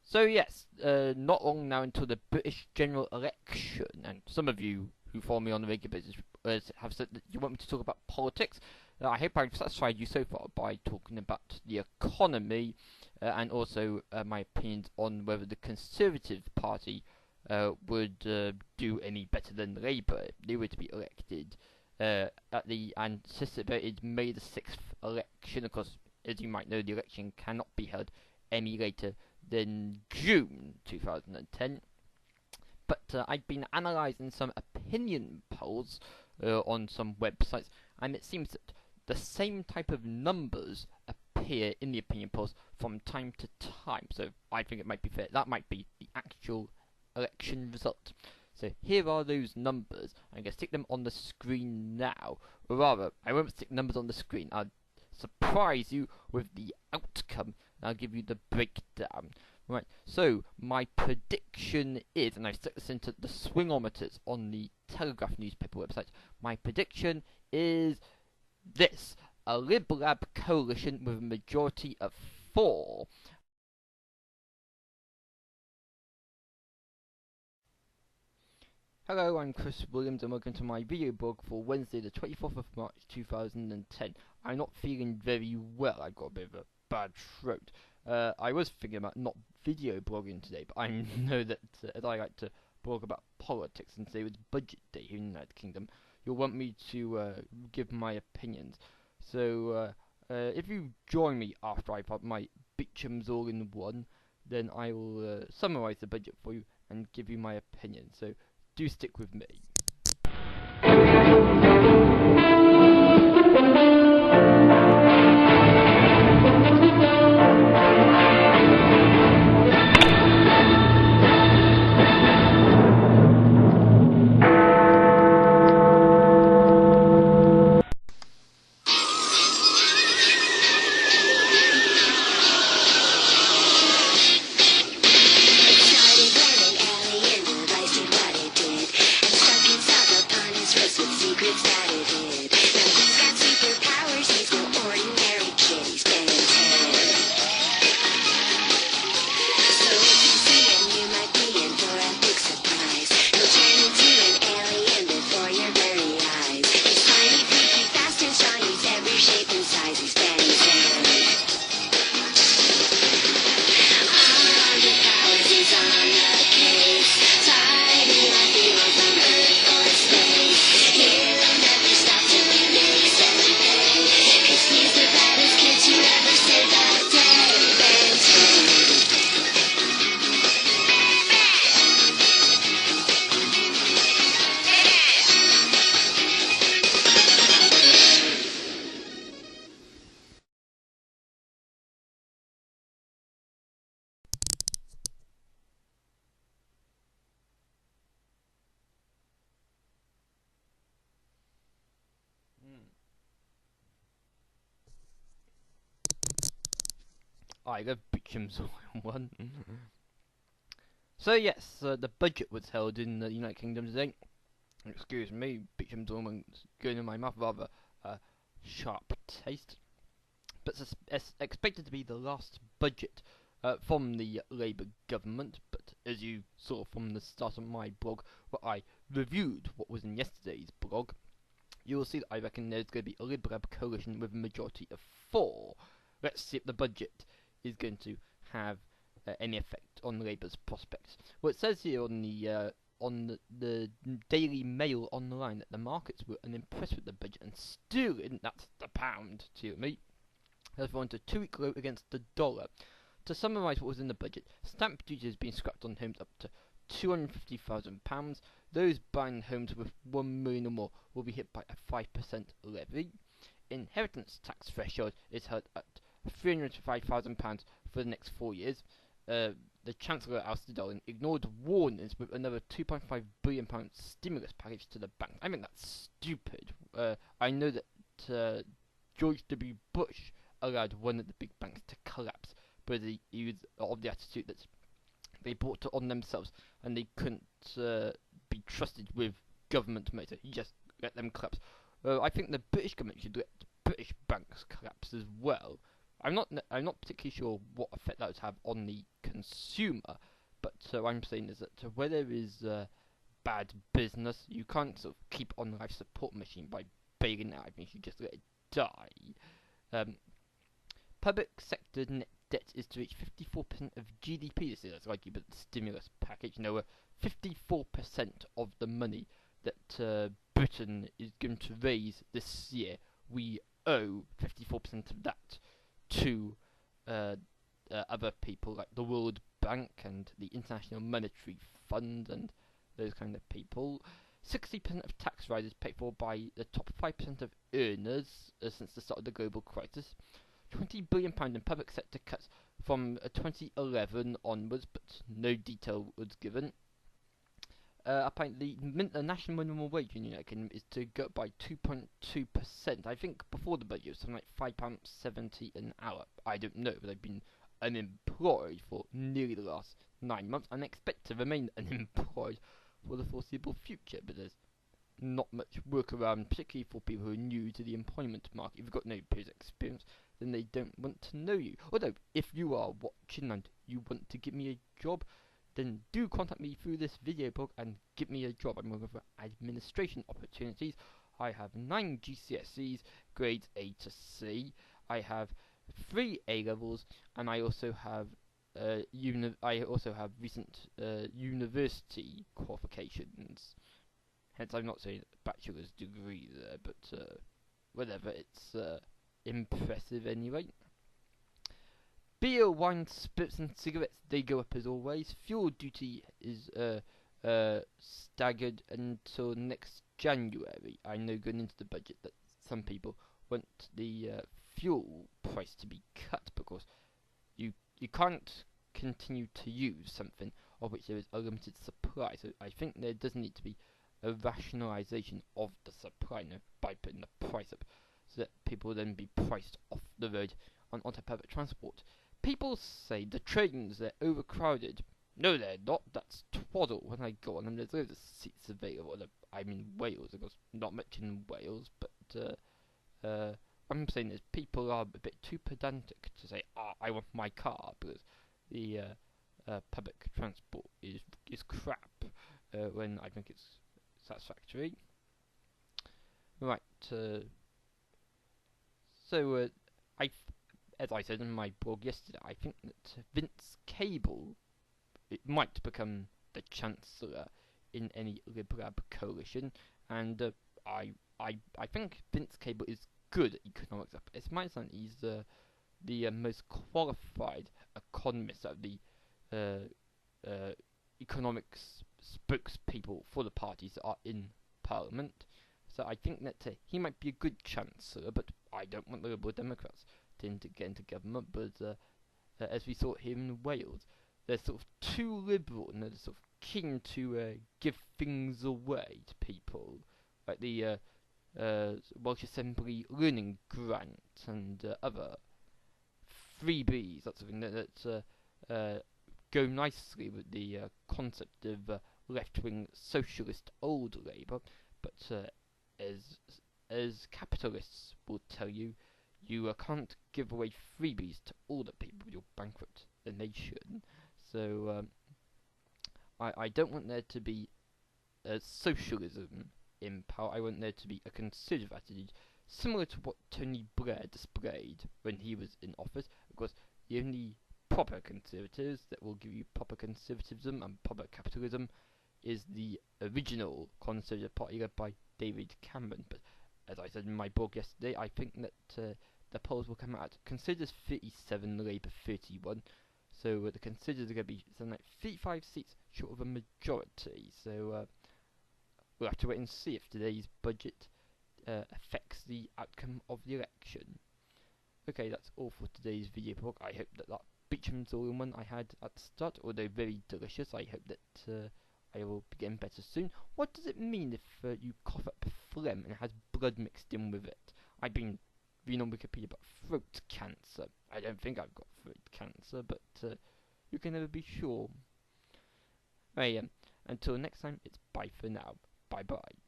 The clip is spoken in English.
So yes, not long now until the British general election, and some of you who follow me on the regular basis have said that you want me to talk about politics. I hope I've satisfied you so far by talking about the economy and also my opinions on whether the Conservative Party would do any better than Labour if they were to be elected at the anticipated May the 6th election. Of course, as you might know, the election cannot be held any later than June 2010. But I've been analysing some opinion polls on some websites, and it seems that the same type of numbers appear in the opinion polls from time to time. So I think it might be fair. That might be the actual election result. So here are those numbers. I'm going to stick them on the screen now. Or rather, I won't stick numbers on the screen. I'll surprise you with the outcome, and I'll give you the breakdown. Right, so my prediction is, and I've stuck this into the swingometers on the Telegraph newspaper website, my prediction is this: a Lib Lab coalition with a majority of 4. Hello, I'm Chris Williams and welcome to my video blog for Wednesday the 24th of March 2010. I'm not feeling very well, I've got a bit of a bad throat. I was thinking about not video blogging today, but I know that as I like to blog about politics and today was budget day here in the United Kingdom, you'll want me to give my opinions. So if you join me after I put my Beecham's all in one, then I will summarise the budget for you and give you my opinion. So do stick with me. I love Beecham's all in one. So yes, the budget was held in the United Kingdom today. Excuse me, Beecham's all going in my mouth, rather sharp taste. But it's expected to be the last budget from the Labour government. But as you saw from the start of my blog, where I reviewed what was in yesterday's blog, you will see that I reckon there's going to be a Lib Lab coalition with a majority of 4. Let's see if the budget is going to have any effect on Labour's prospects. Well, it says here on the Daily Mail online that the markets were unimpressed with the budget, and sterling, that's the pound to me, has gone to 2-week low against the dollar. To summarise what was in the budget, stamp duty has been scrapped on homes up to £250,000. Those buying homes with 1 million or more will be hit by a 5% levy. Inheritance tax threshold is held at £305,000 for the next 4 years. The Chancellor Alistair Darling ignored warnings with another £2.5 billion stimulus package to the bank. I mean, that's stupid. I know that George W. Bush allowed one of the big banks to collapse, but he was of the attitude that they brought it on themselves and they couldn't be trusted with government money, so he just let them collapse. I think the British government should let British banks collapse as well. I'm not particularly sure what effect that would have on the consumer, but what I'm saying is that where there is bad business, you can't sort of keep on the life support machine by bailing out. I think you just let it die. Public sector net debt is to reach 54% of GDP this year. That's likely, but the stimulus package. 54% of the money that Britain is going to raise this year, we owe 54% of that to other people like the World Bank and the International Monetary Fund and those kind of people. 60% of tax rises paid for by the top 5% of earners since the start of the global crisis. £20 billion in public sector cuts from 2011 onwards, but no detail was given. Apparently, the national minimum wage in the United Kingdom is to go up by 2.2%. I think before the budget it was something like £5.70 an hour. I don't know, but I've been unemployed for nearly the last 9 months and expect to remain unemployed for the foreseeable future. But there's not much work around, particularly for people who are new to the employment market. If you've got no previous experience, then they don't want to know you. Although, if you are watching and you want to give me a job, then do contact me through this video blog and give me a job. I'm looking for administration opportunities. I have 9 GCSEs, grades A to C. I have 3 A levels, and I also have recent university qualifications. Hence, I'm not saying bachelor's degree there, but whatever. It's impressive anyway. Beer, wine, spirits and cigarettes, they go up as always. Fuel duty is staggered until next January. I know going into the budget that some people want the fuel price to be cut because you can't continue to use something of which there is a limited supply. So I think there does need to be a rationalisation of the supply by putting the price up, so that people will then be priced off the road onto public transport. People say the trains, they're overcrowded. No, they're not. That's twaddle. When I go on them, there's loads of seats available. I'm in Wales. Of course, not much in Wales, but what I'm saying is people are a bit too pedantic to say, I want my car, because the public transport is crap, when I think it's satisfactory. Right, as I said in my blog yesterday, I think that Vince Cable might become the Chancellor in any Lib Lab coalition, and I think Vince Cable is good at economics. It's my son. He's the most qualified economist out of the economics spokespeople for the parties that are in Parliament. So I think that he might be a good Chancellor, but I don't want the Liberal Democrats to get into government. But as we saw here in Wales, they're sort of too liberal and they're sort of keen to give things away to people, like the Welsh Assembly Learning Grant and other freebies, that sort of thing that go nicely with the concept of left-wing socialist old Labour, but as capitalists will tell you, you can't give away freebies to all the people. You'll bankrupt the nation. So I don't want there to be socialism in power. I want there to be a conservative attitude, similar to what Tony Blair displayed when he was in office. Of course, the only proper conservatives that will give you proper conservatism and proper capitalism is the original Conservative Party led by David Cameron. But as I said in my blog yesterday, I think that the polls will come out. Conservatives 37, Labour 31. So the Conservatives are going to be something like 35 seats short of a majority. So we'll have to wait and see if today's budget affects the outcome of the election. Okay, that's all for today's video blog. I hope that Beecham's All-in-One I had at the start, although very delicious, I hope that I will be getting better soon. What does it mean if you cough up phlegm and it has blood mixed in with it? I've been reading on Wikipedia about throat cancer. I don't think I've got throat cancer, but you can never be sure. Anyway, until next time, it's bye for now. Bye bye.